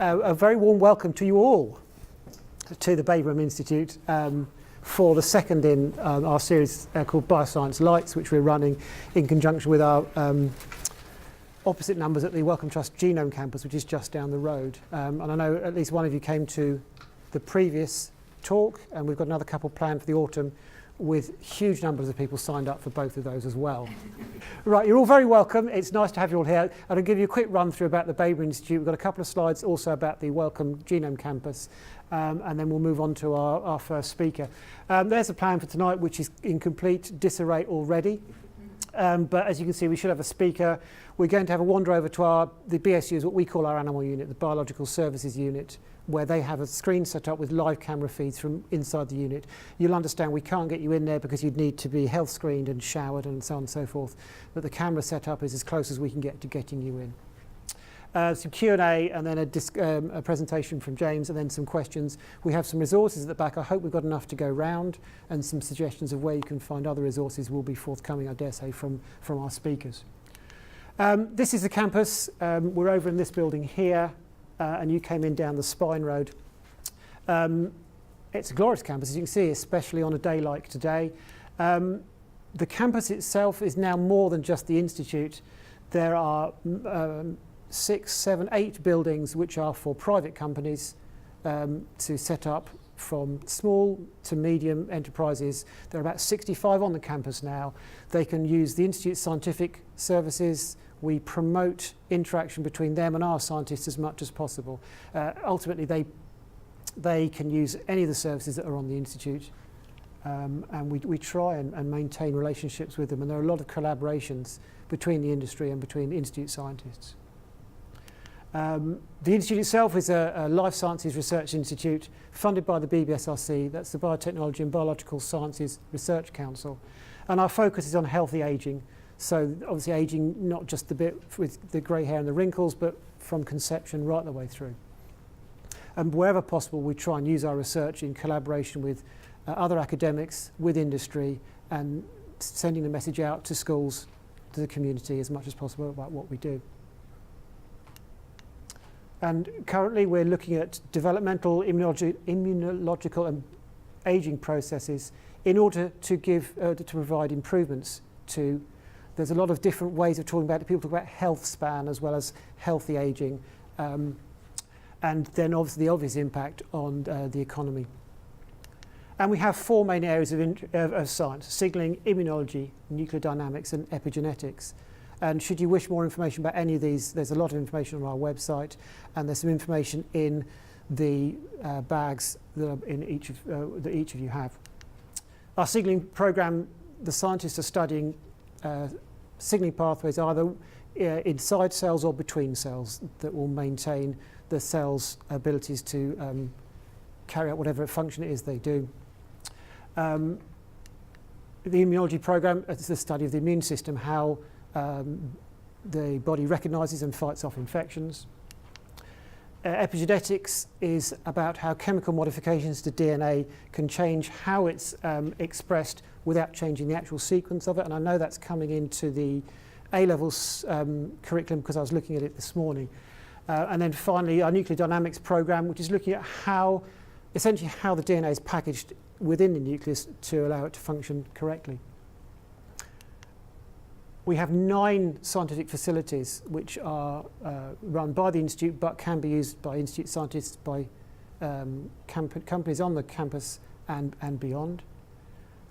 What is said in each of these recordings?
A very warm welcome to you all to the Babraham Institute for the second in our series called Bioscience LITE, which we're running in conjunction with our opposite numbers at the Wellcome Trust Genome Campus, which is just down the road. And I know at least one of you came to the previous talk, and we've got another couple planned for the autumn with huge numbers of people signed up for both of those as well. Right, you're all very welcome. It's nice to have you all here. I'll give you a quick run through about the Babraham Institute. We've got a couple of slides also about the Wellcome Genome Campus, and then we'll move on to our first speaker. There's a plan for tonight, which is in complete disarray already. But as you can see, we should have a speaker. We're going to have a wander over to the BSU, is what we call our animal unit, the Biological Services Unit, where they have a screen set up with live camera feeds from inside the unit. You'll understand we can't get you in there because you'd need to be health screened and showered and so on and so forth. But the camera setup is as close as we can get to getting you in. Some Q&A and then a presentation from James and then some questions. We have some resources at the back. I hope we've got enough to go round, and some suggestions of where you can find other resources will be forthcoming, I dare say, from our speakers. This is the campus. We're over in this building here. And you came in down the Spine Road. It's a glorious campus, as you can see, especially on a day like today. The campus itself is now more than just the institute. There are 6, 7, 8 buildings which are for private companies to set up, from small to medium enterprises. There are about 65 on the campus now. They can use the institute's scientific services. We promote interaction between them and our scientists as much as possible. Ultimately, they can use any of the services that are on the institute, and we try and maintain relationships with them. And there are a lot of collaborations between the industry and between institute scientists. The institute itself is a life sciences research institute funded by the BBSRC, that's the Biotechnology and Biological Sciences Research Council. And our focus is on healthy ageing. So obviously ageing, not just the bit with the grey hair and the wrinkles, but from conception right the way through. And wherever possible, we try and use our research in collaboration with other academics, with industry, and sending the message out to schools, to the community as much as possible about what we do. And currently we're looking at developmental, immunological and ageing processes in order to provide improvements to. There's a lot of different ways of talking about it. People talk about health span as well as healthy ageing, and then obviously the obvious impact on the economy. And we have 4 main areas of science: signalling, immunology, nuclear dynamics, and epigenetics. And should you wish more information about any of these, there's a lot of information on our website, and there's some information in the bags that each of you have. Our signalling program, the scientists are studying signalling pathways either inside cells or between cells that will maintain the cell's abilities to carry out whatever function it is they do. The immunology program is the study of the immune system, how the body recognises and fights off infections. Epigenetics is about how chemical modifications to DNA can change how it's expressed without changing the actual sequence of it. And I know that's coming into the A-levels curriculum because I was looking at it this morning. And then finally, our nuclear dynamics program, which is looking at essentially how the DNA is packaged within the nucleus to allow it to function correctly. We have 9 scientific facilities which are run by the Institute but can be used by Institute scientists, by companies on the campus and beyond.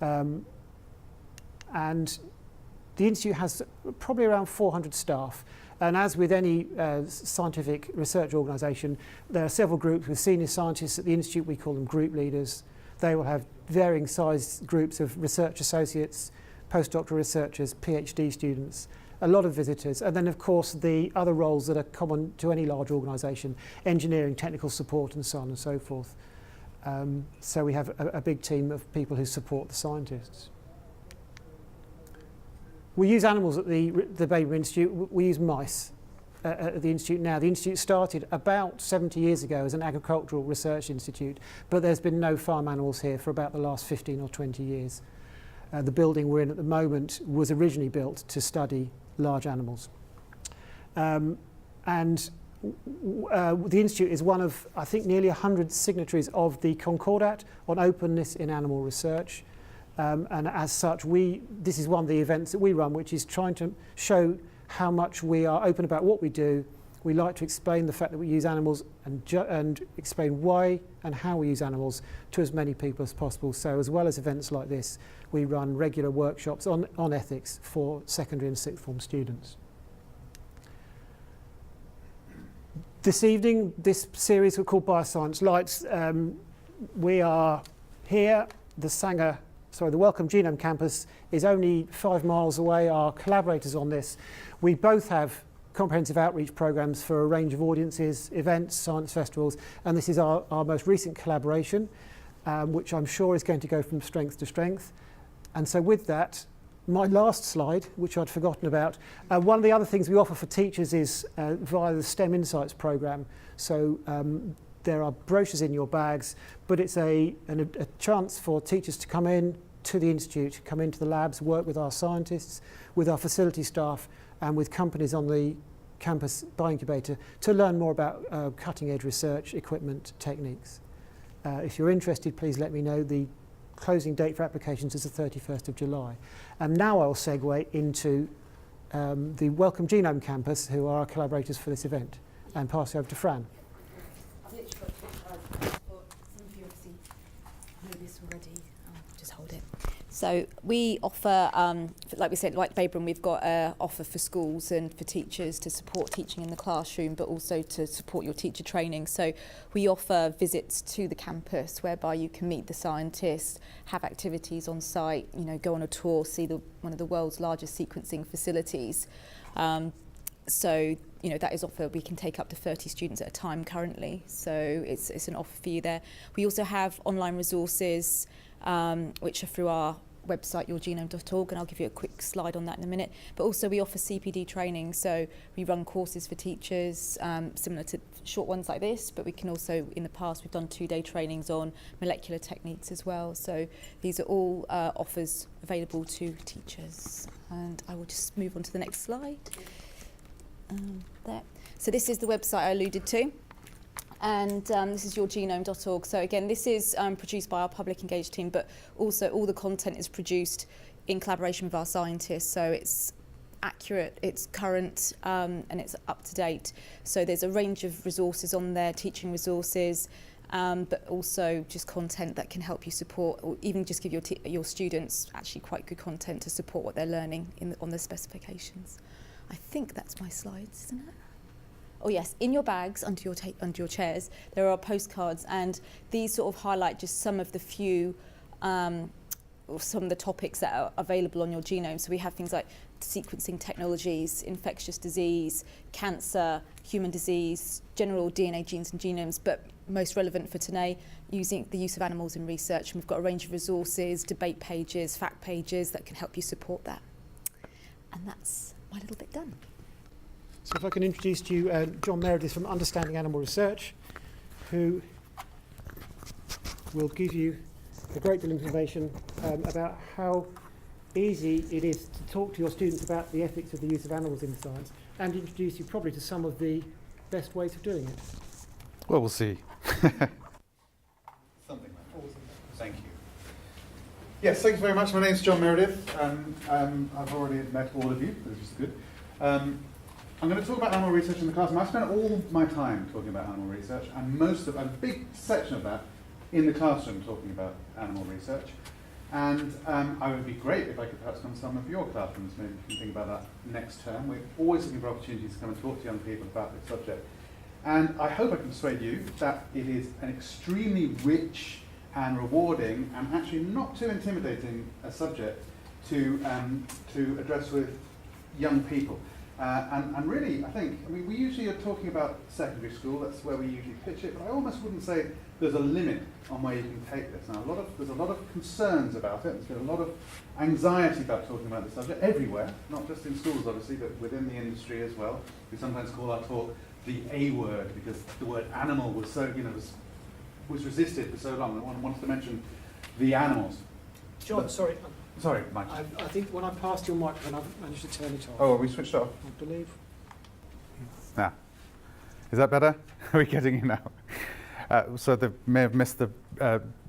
And the Institute has probably around 400 staff. And as with any scientific research organisation, there are several groups with senior scientists at the Institute. We call them group leaders. They will have varying sized groups of research associates, postdoctoral researchers, PhD students, a lot of visitors, and then of course the other roles that are common to any large organisation: engineering, technical support, and so on and so forth. So we have a big team of people who support the scientists. We use animals at the Babraham Institute. We use mice at the Institute now. The Institute started about 70 years ago as an agricultural research institute, but there's been no farm animals here for about the last 15 or 20 years. The building we're in at the moment was originally built to study large animals. And the Institute is one of, I think, nearly 100 signatories of the Concordat on openness in animal research. And as such, this is one of the events that we run, which is trying to show how much we are open about what we do. We like to explain the fact that we use animals and explain why and how we use animals to as many people as possible. So as well as events like this, we run regular workshops on ethics for secondary and sixth form students. This evening, this series we're called Bioscience LITE. We are here, the Wellcome Genome Campus is only 5 miles away. Our collaborators on this, we both have comprehensive outreach programs for a range of audiences, events, science festivals, and this is our most recent collaboration, which I'm sure is going to go from strength to strength. And so with that, my last slide, which I'd forgotten about, one of the other things we offer for teachers is via the STEM Insights programme. So there are brochures in your bags, but it's a chance for teachers to come in to the Institute, come into the labs, work with our scientists, with our facility staff, and with companies on the campus bioincubator to learn more about cutting-edge research, equipment, techniques. If you're interested, please let me know. The closing date for applications is the 31st of July. And now I'll segue into the Wellcome Genome Campus, who are our collaborators for this event, and pass it over to Fran. I've literally got 2 slides, but some of you obviously know this already. I'll just hold it. So we offer, like we said, like Babraham, we've got an offer for schools and for teachers to support teaching in the classroom, but also to support your teacher training. So we offer visits to the campus whereby you can meet the scientists, have activities on site, go on a tour, see one of the world's largest sequencing facilities. So that is offer. We can take up to 30 students at a time currently. So it's an offer for you there. We also have online resources, which are through our website, yourgenome.org, and I'll give you a quick slide on that in a minute. But also we offer CPD training, so we run courses for teachers, similar to short ones like this, but we can also, in the past, we've done 2-day trainings on molecular techniques as well. So these are all offers available to teachers. And I will just move on to the next slide. There. So this is the website I alluded to. And this is yourgenome.org. So again, this is produced by our public engaged team, but also all the content is produced in collaboration with our scientists. So it's accurate, it's current, and it's up to date. So there's a range of resources on there, teaching resources, but also just content that can help you support, or even just give your students actually quite good content to support what they're learning on the specifications. I think that's my slides, isn't it? Oh yes, in your bags, under your chairs, there are postcards, and these sort of highlight just some of the few, or some of the topics that are available on your genome. So we have things like sequencing technologies, infectious disease, cancer, human disease, general DNA, genes and genomes, but most relevant for today, using the use of animals in research. And we've got a range of resources, debate pages, fact pages that can help you support that. And that's my little bit done. So if I can introduce to you John Meredith from Understanding Animal Research, who will give you a great deal of information about how easy it is to talk to your students about the ethics of the use of animals in science, and introduce you probably to some of the best ways of doing it. Well, we'll see. Something like that. Thank you. Yes, thanks very much. My name's John Meredith. I've already met all of you, which is good. I'm going to talk about animal research in the classroom. I spent all my time talking about animal research, and a big section of that in the classroom talking about animal research. And I would be great if I could perhaps come to some of your classrooms. Maybe you can think about that next term. We're always looking for opportunities to come and talk to young people about this subject. And I hope I can persuade you that it is an extremely rich and rewarding and actually not too intimidating a subject to address with young people. And really, we usually are talking about secondary school, that's where we usually pitch it, but I almost wouldn't say there's a limit on where you can take this. Now, there's a lot of concerns about it, there's been a lot of anxiety about talking about this subject everywhere, not just in schools obviously, but within the industry as well. We sometimes call our talk the A word, because the word animal was so, was resisted for so long. I wanted to mention the animals. John, sorry, Mike. I think when I passed your microphone, I've managed to turn it off. Oh, are we switched off? I believe. Yeah. Is that better? Are we getting you now? So they may have missed the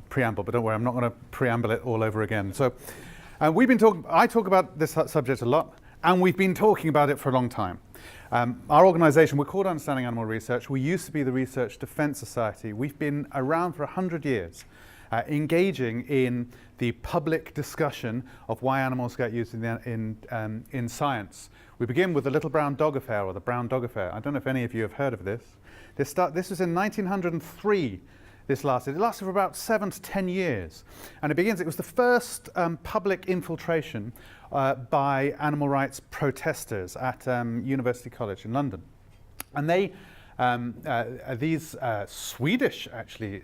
preamble, but don't worry, I'm not going to preamble it all over again. So I talk about this subject a lot, and we've been talking about it for a long time. Our organisation, we're called Understanding Animal Research. We used to be the Research Defence Society. We've been around for 100 years, engaging in the public discussion of why animals get used in science. We begin with the little brown dog affair, or the brown dog affair. I don't know if any of you have heard of this. This was in 1903. It lasted for about 7 to 10 years. And it was the first public infiltration by animal rights protesters at University College in London. And these Swedish, actually,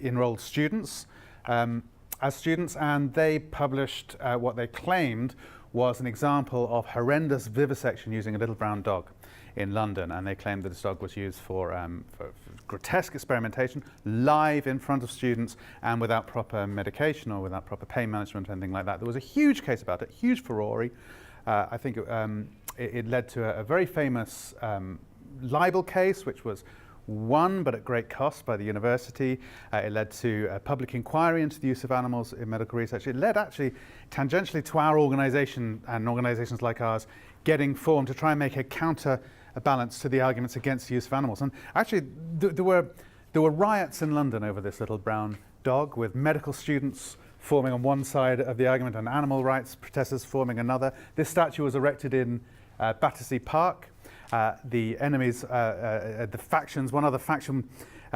enrolled students as students, and they published what they claimed was an example of horrendous vivisection using a little brown dog in London, and they claimed that this dog was used for grotesque experimentation, live in front of students, and without proper medication or without proper pain management or anything like that. There was a huge case about it, huge furore. I think it led to a very famous libel case, which was won but at great cost by the university. It led to a public inquiry into the use of animals in medical research. It led actually tangentially to our organisation and organisations like ours getting formed to try and make a counterbalance to the arguments against the use of animals. And actually there were riots in London over this little brown dog, with medical students forming on one side of the argument and animal rights protesters forming another. This statue was erected in Battersea Park. The enemies, the factions, one other faction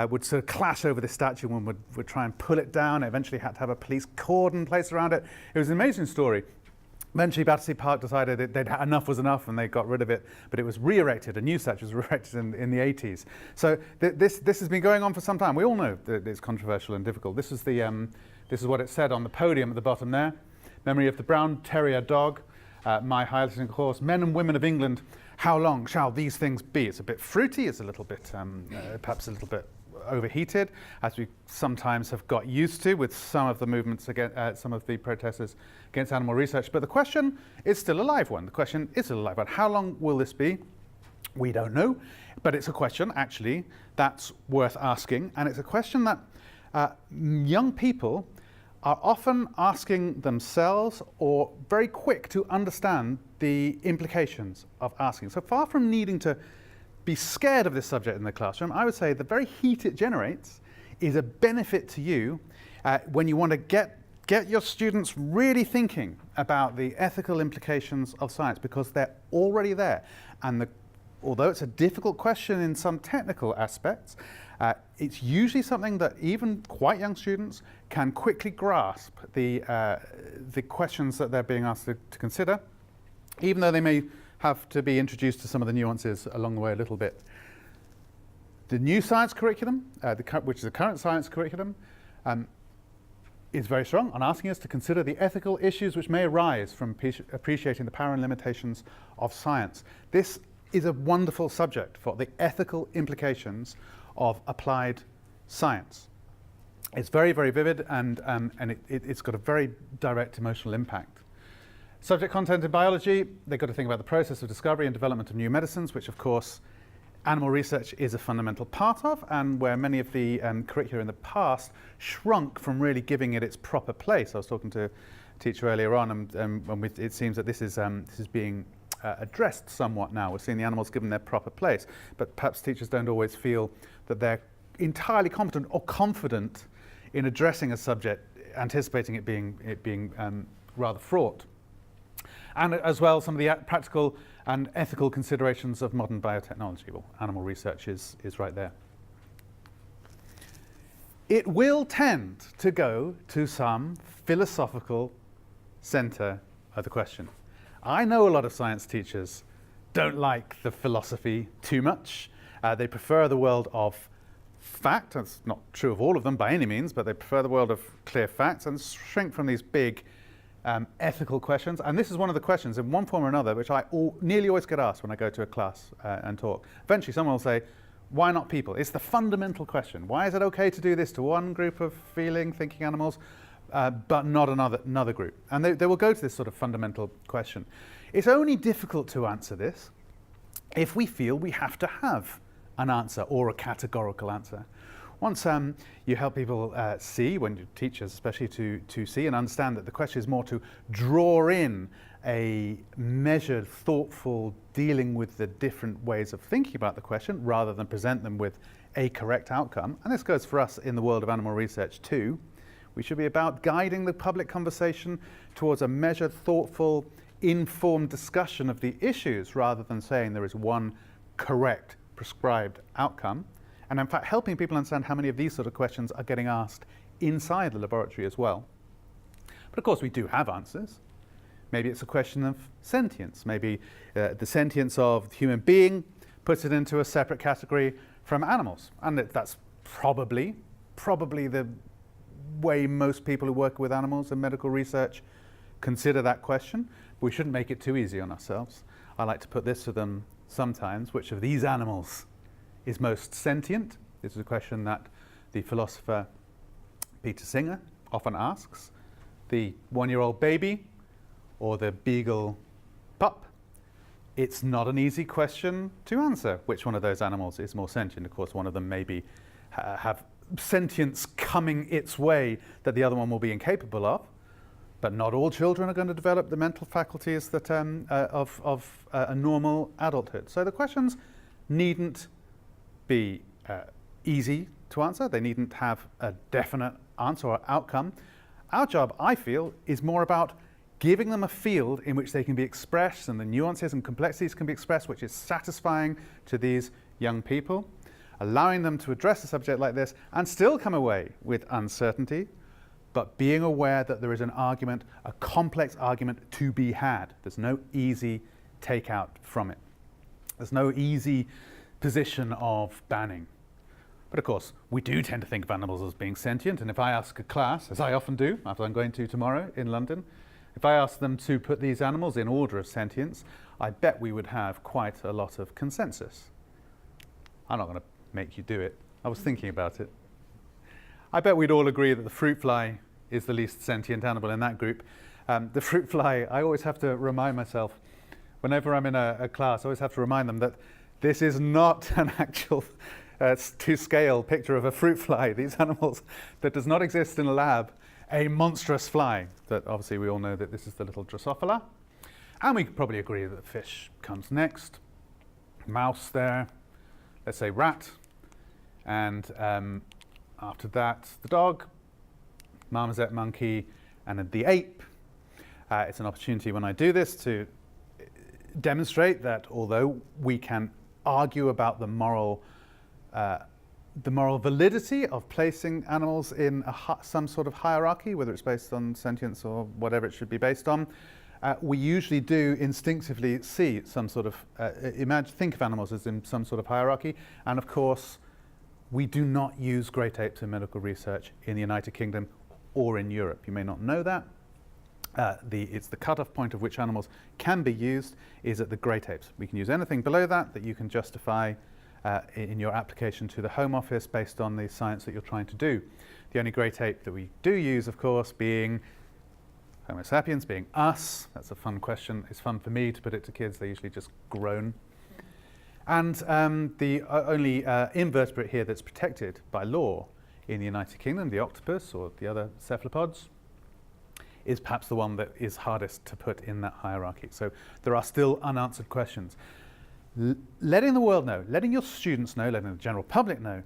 would sort of clash over this statue and would try and pull it down. It eventually had to have a police cordon placed around it. It was an amazing story. Eventually Battersea Park decided enough was enough, and they got rid of it, but it was re-erected. A new statue was re-erected in the 80s. So this has been going on for some time. We all know that it's controversial and difficult. This is what it said on the podium at the bottom there. Memory of the brown terrier dog, my highlighting course, men and women of England, how long shall these things be? It's a bit fruity, it's a little bit, perhaps a little bit overheated, as we sometimes have got used to with some of the movements against, some of the protesters against animal research. But the question is still a live one. The question is still a live one. How long will this be? We don't know, but it's a question, actually, that's worth asking. And it's a question that young people are often asking themselves, or very quick to understand the implications of asking. So far from needing to be scared of this subject in the classroom, I would say the very heat it generates is a benefit to you when you want to get your students really thinking about the ethical implications of science, because they're already there. And although it's a difficult question in some technical aspects, it's usually something that even quite young students can quickly grasp the questions that they're being asked to consider, even though they may have to be introduced to some of the nuances along the way a little bit. The new science curriculum, which is the current science curriculum, is very strong on asking us to consider the ethical issues which may arise from appreciating the power and limitations of science. This is a wonderful subject for the ethical implications of applied science. It's very, very vivid, and it's got a very direct emotional impact. Subject content in biology, they've got to think about the process of discovery and development of new medicines, which of course animal research is a fundamental part of, and where many of the curricula in the past shrunk from really giving it its proper place. I was talking to a teacher earlier on, and it seems that this is being addressed somewhat now. We're seeing the animals given their proper place, but perhaps teachers don't always feel that they're entirely competent or confident in addressing a subject, anticipating it being rather fraught. And as well, some of the practical and ethical considerations of modern biotechnology. Well, animal research is right there. It will tend to go to some philosophical centre of the question. I know a lot of science teachers don't like the philosophy too much. They prefer the world of fact. That's not true of all of them by any means, but they prefer the world of clear facts and shrink from these big ethical questions. And this is one of the questions in one form or another which I nearly always get asked when I go to a class and talk. Eventually someone will say, why not people? It's the fundamental question. Why is it okay to do this to one group of thinking animals, but not another group? And they will go to this sort of fundamental question. It's only difficult to answer this if we feel we have to have an answer or a categorical answer. Once you help people see, when you teachers especially, to see and understand that the question is more to draw in a measured, thoughtful dealing with the different ways of thinking about the question rather than present them with a correct outcome. And this goes for us in the world of animal research too. We should be about guiding the public conversation towards a measured, thoughtful, informed discussion of the issues rather than saying there is one correct prescribed outcome. And in fact, helping people understand how many of these sort of questions are getting asked inside the laboratory as well. But of course, we do have answers. Maybe it's a question of sentience. Maybe the sentience of the human being puts it into a separate category from animals. And that's probably the way most people who work with animals in medical research consider that question. But we shouldn't make it too easy on ourselves. I like to put this to them sometimes: which of these animals is most sentient? This is a question that the philosopher Peter Singer often asks. The one-year-old baby or the beagle pup? It's not an easy question to answer. Which one of those animals is more sentient? Of course, one of them maybe have sentience coming its way that the other one will be incapable of. But not all children are going to develop the mental faculties that of a normal adulthood. So the questions needn't be easy to answer. They needn't have a definite answer or outcome. Our job, I feel, is more about giving them a field in which they can be expressed and the nuances and complexities can be expressed, which is satisfying to these young people, allowing them to address a subject like this and still come away with uncertainty, but being aware that there is an argument, a complex argument to be had. There's no easy takeout from it. There's no easy position of banning. But of course, we do tend to think of animals as being sentient, and if I ask a class, as I often do, as I'm going to tomorrow in London, if I ask them to put these animals in order of sentience, I bet we would have quite a lot of consensus. I'm not going to make you do it. I was thinking about it. I bet we'd all agree that the fruit fly is the least sentient animal in that group. The fruit fly, I always have to remind myself, whenever I'm in a class, I always have to remind them that this is not an actual to scale picture of a fruit fly. These animals that does not exist in a lab, a monstrous fly, that obviously we all know that this is the little Drosophila. And we could probably agree that the fish comes next, mouse there, let's say rat, and after that the dog, marmoset, monkey, and then the ape. It's an opportunity when I do this to demonstrate that although we can argue about the moral validity of placing animals in some sort of hierarchy, whether it's based on sentience or whatever it should be based on, we usually do instinctively see some sort of, think of animals as in some sort of hierarchy. And of course, we do not use great apes in medical research in the United Kingdom or in Europe. You may not know that. It's the cutoff point of which animals can be used is at the great apes. We can use anything below that that you can justify in your application to the Home Office based on the science that you're trying to do. The only great ape that we do use, of course, being Homo sapiens, being us. That's a fun question. It's fun for me to put it to kids. They usually just groan. And the only invertebrate here that's protected by law in the United Kingdom, the octopus or the other cephalopods, is perhaps the one that is hardest to put in that hierarchy. So there are still unanswered questions. Letting the world know, letting your students know, letting the general public know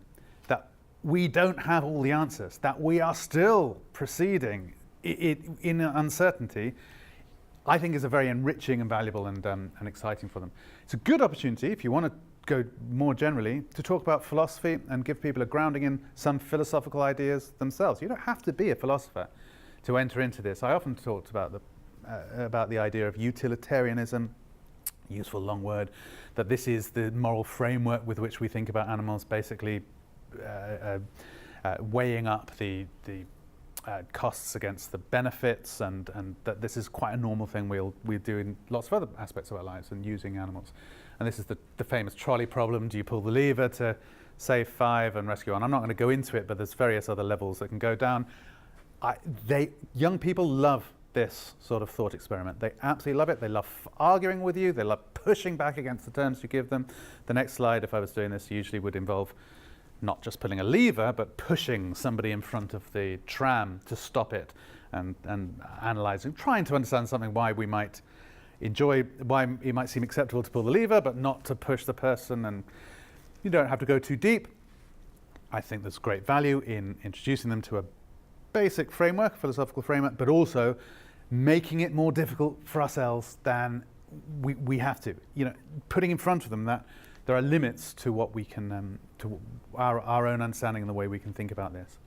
that we don't have all the answers, that we are still proceeding in uncertainty, I think is a very enriching and valuable and exciting for them. It's a good opportunity, if you want to go more generally, to talk about philosophy and give people a grounding in some philosophical ideas themselves. You don't have to be a philosopher to enter into this. I often talked about the idea of utilitarianism, useful long word, that this is the moral framework with which we think about animals, basically weighing up the costs against the benefits, and that this is quite a normal thing we do in lots of other aspects of our lives and using animals. And this is the famous trolley problem. Do you pull the lever to save 5 and rescue 1? I'm not going to go into it, but there's various other levels that can go down. Young people love this sort of thought experiment. They absolutely love it. They love arguing with you. They love pushing back against the terms you give them. The next slide, if I was doing this, usually would involve not just pulling a lever, but pushing somebody in front of the tram to stop it, and analysing, trying to understand something, why we might enjoy, why it might seem acceptable to pull the lever, but not to push the person. And you don't have to go too deep. I think there's great value in introducing them to a basic framework, philosophical framework, but also making it more difficult for ourselves than we have to. You know, putting in front of them that there are limits to what we can, to our own understanding and the way we can think about this.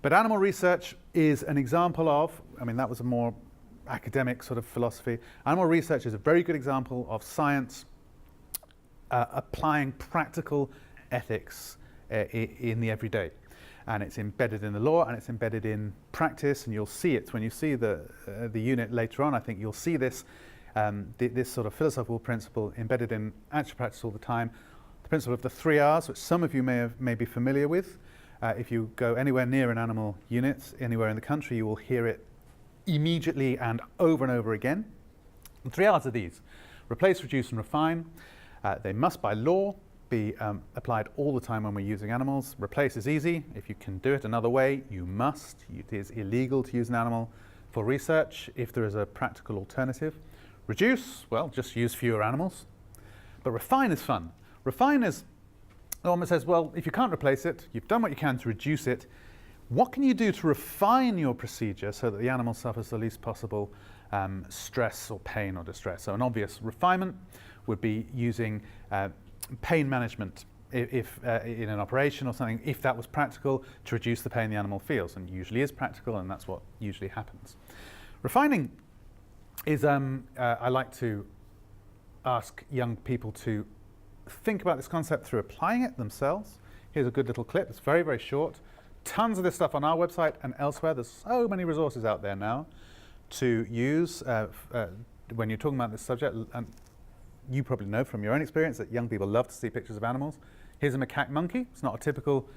But animal research is an example of, I mean, that was a more academic sort of philosophy. Animal research is a very good example of science applying practical ethics in the everyday. And it's embedded in the law, and it's embedded in practice, and you'll see it when you see the unit later on. I think you'll see this this sort of philosophical principle embedded in actual practice all the time. The principle of the 3 R's, which some of you may be familiar with. If you go anywhere near an animal unit, anywhere in the country, you will hear it immediately and over again. The 3 R's are these: replace, reduce, and refine. They must, by law, be applied all the time when we're using animals. Replace is easy. If you can do it another way, you must. It is illegal to use an animal for research if there is a practical alternative. Reduce, well, just use fewer animals. But refine is fun. Refine is the one that says, well, if you can't replace it, you've done what you can to reduce it. What can you do to refine your procedure so that the animal suffers the least possible stress or pain or distress? So an obvious refinement would be using pain management if in an operation or something, if that was practical, to reduce the pain the animal feels, and usually is practical, and that's what usually happens. Refining is, I like to ask young people to think about this concept through applying it themselves. Here's a good little clip. It's very, very short. Tons of this stuff on our website and elsewhere. There's so many resources out there now to use when you're talking about this subject. And you probably know from your own experience that young people love to see pictures of animals. Here's a macaque monkey. It's not a typical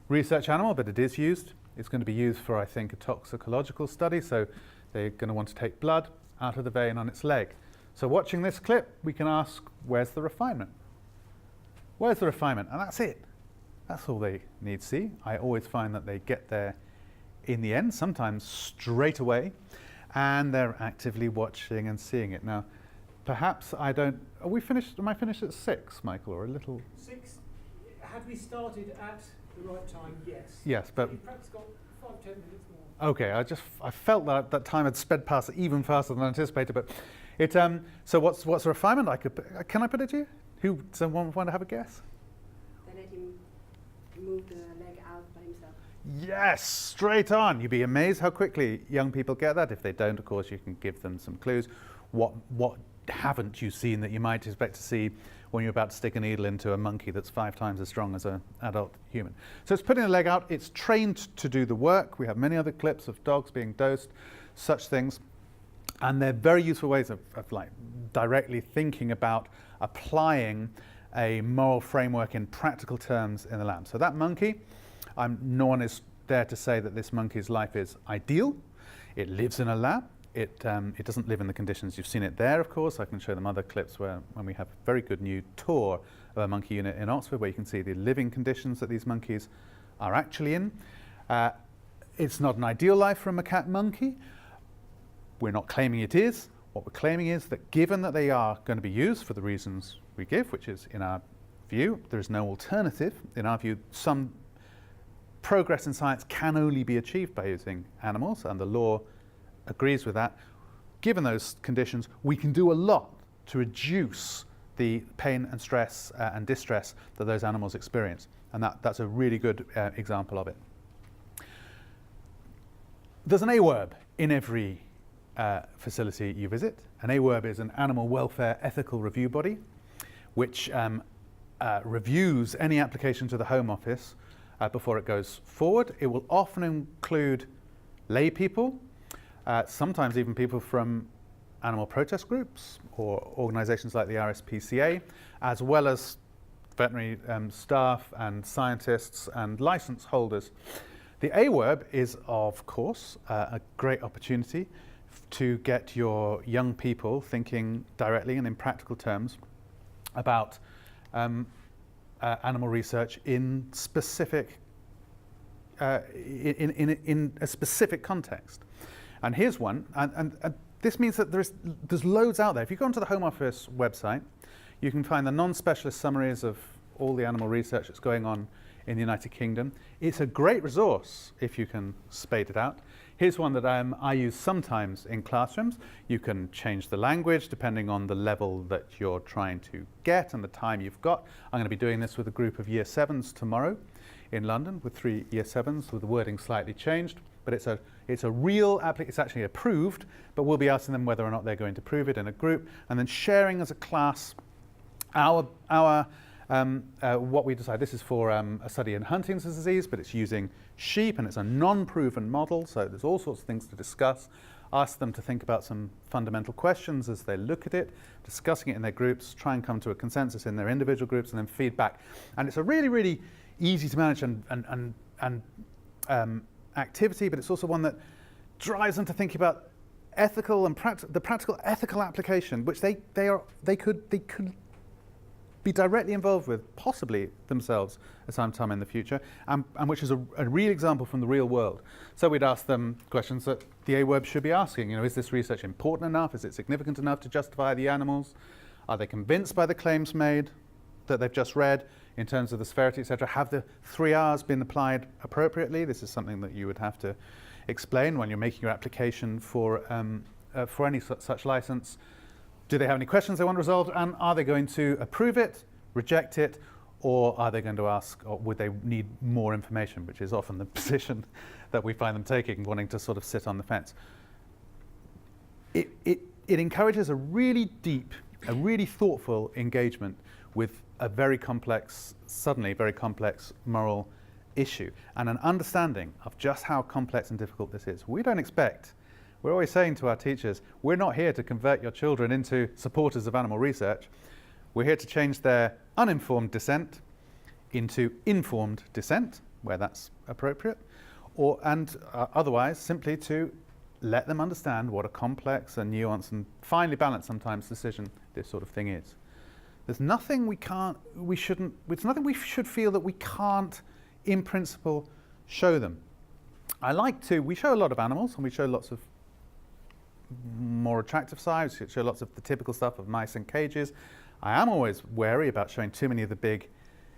research animal, but it is used. It's going to be used for, I think, a toxicological study. So they're going to want to take blood out of the vein on its leg. So watching this clip, we can ask, where's the refinement? Where's the refinement? And that's it. That's all they need to see. I always find that they get there in the end, sometimes straight away, and they're actively watching and seeing it. Now, perhaps I don't... Are we finished? Am I finished at 6, Michael, or a little... 6. Had we started at the right time, yes. Yes, but... You've perhaps got 5-10 minutes more. Okay, I felt that time had sped past even faster than anticipated, but it... So what's a refinement? Can I put it to you? Someone want to have a guess? They let him move the leg out by himself. Yes, straight on. You'd be amazed how quickly young people get that. If they don't, of course, you can give them some clues. What haven't you seen that you might expect to see when you're about to stick a needle into a monkey that's 5 times as strong as an adult human? So it's putting the leg out. It's trained to do the work. We have many other clips of dogs being dosed, such things. And they're very useful ways of like directly thinking about applying a moral framework in practical terms in the lab. So that monkey, no one is there to say that this monkey's life is ideal. It lives in a lab. It doesn't live in the conditions. You've seen it there, of course. I can show them other clips when we have a very good new tour of a monkey unit in Oxford, where you can see the living conditions that these monkeys are actually in. It's not an ideal life for a macaque monkey. We're not claiming it is. What we're claiming is that given that they are going to be used for the reasons we give, which is, in our view, there is no alternative. In our view, some progress in science can only be achieved by using animals, and the law agrees with that. Given those conditions, we can do a lot to reduce the pain and stress and distress that those animals experience. And that's a really good example of it. There's an AWERB in every facility you visit. An AWERB is an animal welfare ethical review body, which reviews any application to the Home Office before it goes forward. It will often include lay people, sometimes even people from animal protest groups or organisations like the RSPCA, as well as veterinary staff and scientists and licence holders. The AWERB is, of course, a great opportunity to get your young people thinking directly and in practical terms about animal research in specific in a specific context. And here's one, and this means that there's loads out there. If you go onto the Home Office website, you can find the non-specialist summaries of all the animal research that's going on in the United Kingdom. It's a great resource if you can spade it out. Here's one that I use sometimes in classrooms. You can change the language depending on the level that you're trying to get and the time you've got. I'm going to be doing this with a group of Year 7s tomorrow in London with 3 Year 7s with the wording slightly changed. But it's a real application. It's actually approved, but we'll be asking them whether or not they're going to prove it in a group, and then sharing as a class what we decide. This is for a study in Huntington's disease, but it's using sheep, and it's a non-proven model, so there's all sorts of things to discuss. Ask them to think about some fundamental questions as they look at it, discussing it in their groups, try and come to a consensus in their individual groups, and then feedback. And it's a really, really easy to manage and activity, but it's also one that drives them to think about ethical and the practical ethical application, which they could be directly involved with, possibly themselves at some time in the future, and which is a real example from the real world. So we'd ask them questions that the AWEB should be asking. You know, is this research important enough? Is it significant enough to justify the animals? Are they convinced by the claims made that they've just read in terms of the severity, etc.? Have the 3 R's been applied appropriately? This is something that you would have to explain when you're making your application for any such license. Do they have any questions they want resolved, and are they going to approve it, reject it, or are they going to ask, or would they need more information, which is often the position that we find them taking, wanting to sort of sit on the fence. It encourages a really deep, a really thoughtful engagement with a very complex, suddenly very complex moral issue, and an understanding of just how complex and difficult this is. We're always saying to our teachers, we're not here to convert your children into supporters of animal research. We're here to change their uninformed dissent into informed dissent, where that's appropriate, and otherwise simply to let them understand what a complex and nuanced and finely balanced sometimes decision this sort of thing is. There's nothing we should feel that we can't, in principle, show them. We show a lot of animals, and we show lots of more attractive sides. We show lots of the typical stuff of mice in cages. I am always wary about showing too many of the big,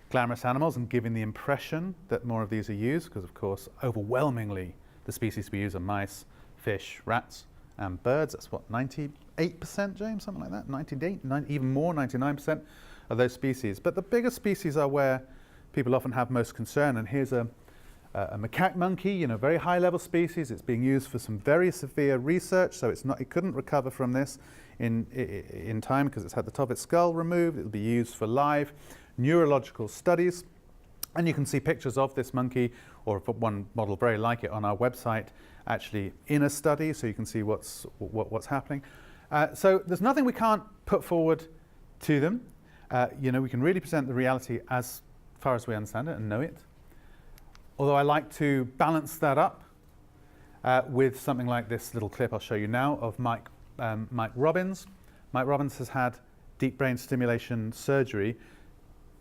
glamorous animals and giving the impression that more of these are used, because of course, overwhelmingly, the species we use are mice, fish, rats, and birds. That's what, 98%, James, something like that? 98, even more, 99% of those species. But the bigger species are where people often have most concern. And here's a macaque monkey, very high level species. It's being used for some very severe research, so it couldn't recover from this in time because it's had the top of its skull removed. It'll be used for live neurological studies. And you can see pictures of this monkey, or one model very like it, on our website, actually in a study, so you can see what's happening. So there's nothing we can't put forward to them. We can really present the reality as far as we understand it and know it. Although I like to balance that up with something like this little clip I'll show you now of Mike Robbins. Mike Robbins has had deep brain stimulation surgery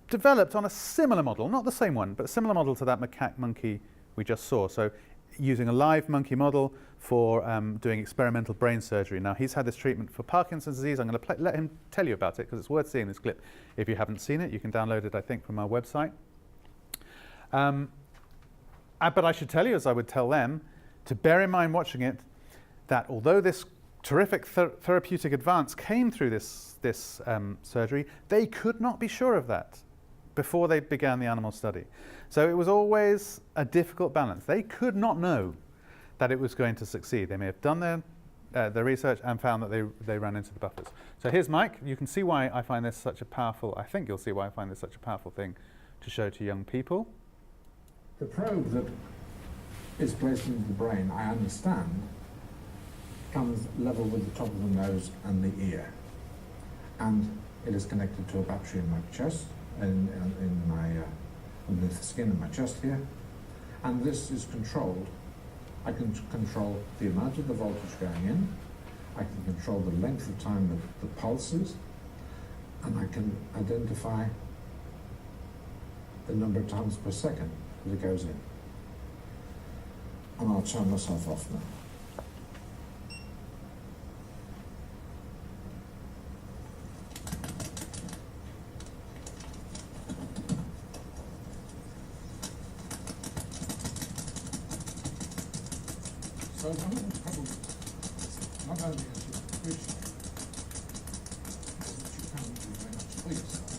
developed on a similar model, not the same one, but a similar model to that macaque monkey we just saw. So using a live monkey model for doing experimental brain surgery. Now, he's had this treatment for Parkinson's disease. I'm going to let him tell you about it because it's worth seeing this clip. If you haven't seen it, you can download it, I think, from our website. But I should tell you, as I would tell them, to bear in mind watching it, that although this terrific therapeutic advance came through this surgery, they could not be sure of that before they began the animal study. So it was always a difficult balance. They could not know that it was going to succeed. They may have done their research and found that they ran into the buffers. So here's Mike. You can see why I find this such a powerful, I think you'll see why I find this such a powerful thing to show to young people. The probe that is placed into the brain, I understand, comes level with the top of the nose and the ear. And it is connected to a battery in my chest, underneath the skin in my chest here. And this is controlled. I can control the amount of the voltage going in I can control the length of time that the pulse is, and I can identify the number of times per second that it goes in. And I'll turn myself off now. So one of the problems, not only as you appreciate that you can't do very much for yourself,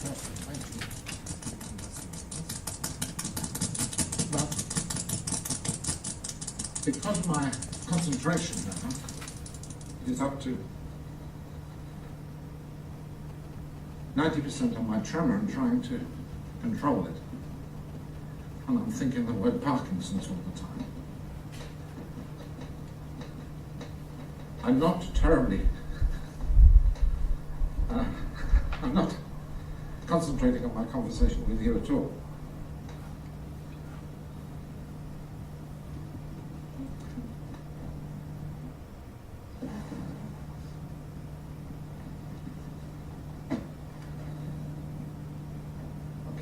but thank you. But because my concentration now is up to 90% on my tremor and trying to control it, and I'm thinking the word Parkinson's all the time, I'm not terribly, I'm not concentrating on my conversation with you at all.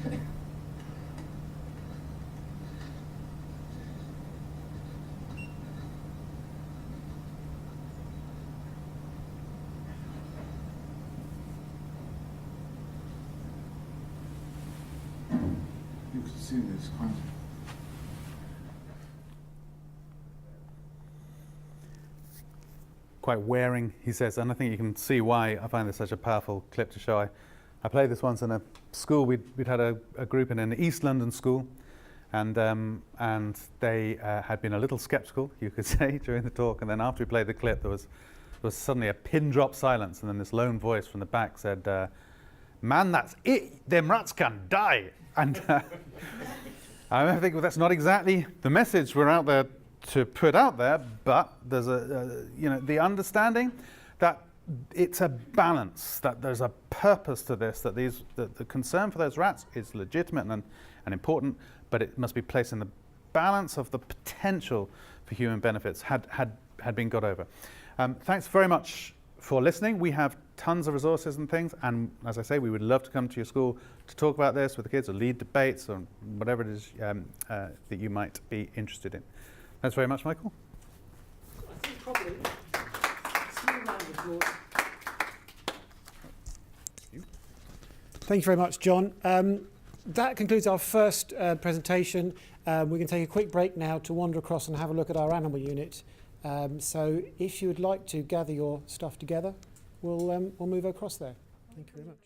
Okay. You can see this quite. Quite wearing, he says, and I think you can see why I find this such a powerful clip to show. I played this once in a school. We'd had a group in an East London school, and they had been a little sceptical, you could say, during the talk. And then after we played the clip, there was suddenly a pin drop silence, and then this lone voice from the back said, "Man, that's it. Them rats can die." And I think, well, that's not exactly the message we're out there to put out there, but there's the understanding that it's a balance, that there's a purpose to this, that the concern for those rats is legitimate and important, but it must be placed in the balance of the potential for human benefits had been got over. Thanks very much for listening. We have tons of resources and things, and as I say, we would love to come to your school to talk about this with the kids or lead debates or whatever it is that you might be interested in. Thanks very much, Michael. I think probably small round of applause. Thank you very much, John. That concludes our first presentation. We can take a quick break now to wander across and have a look at our animal unit. So if you would like to gather your stuff together, we'll move across there. Thank you very much.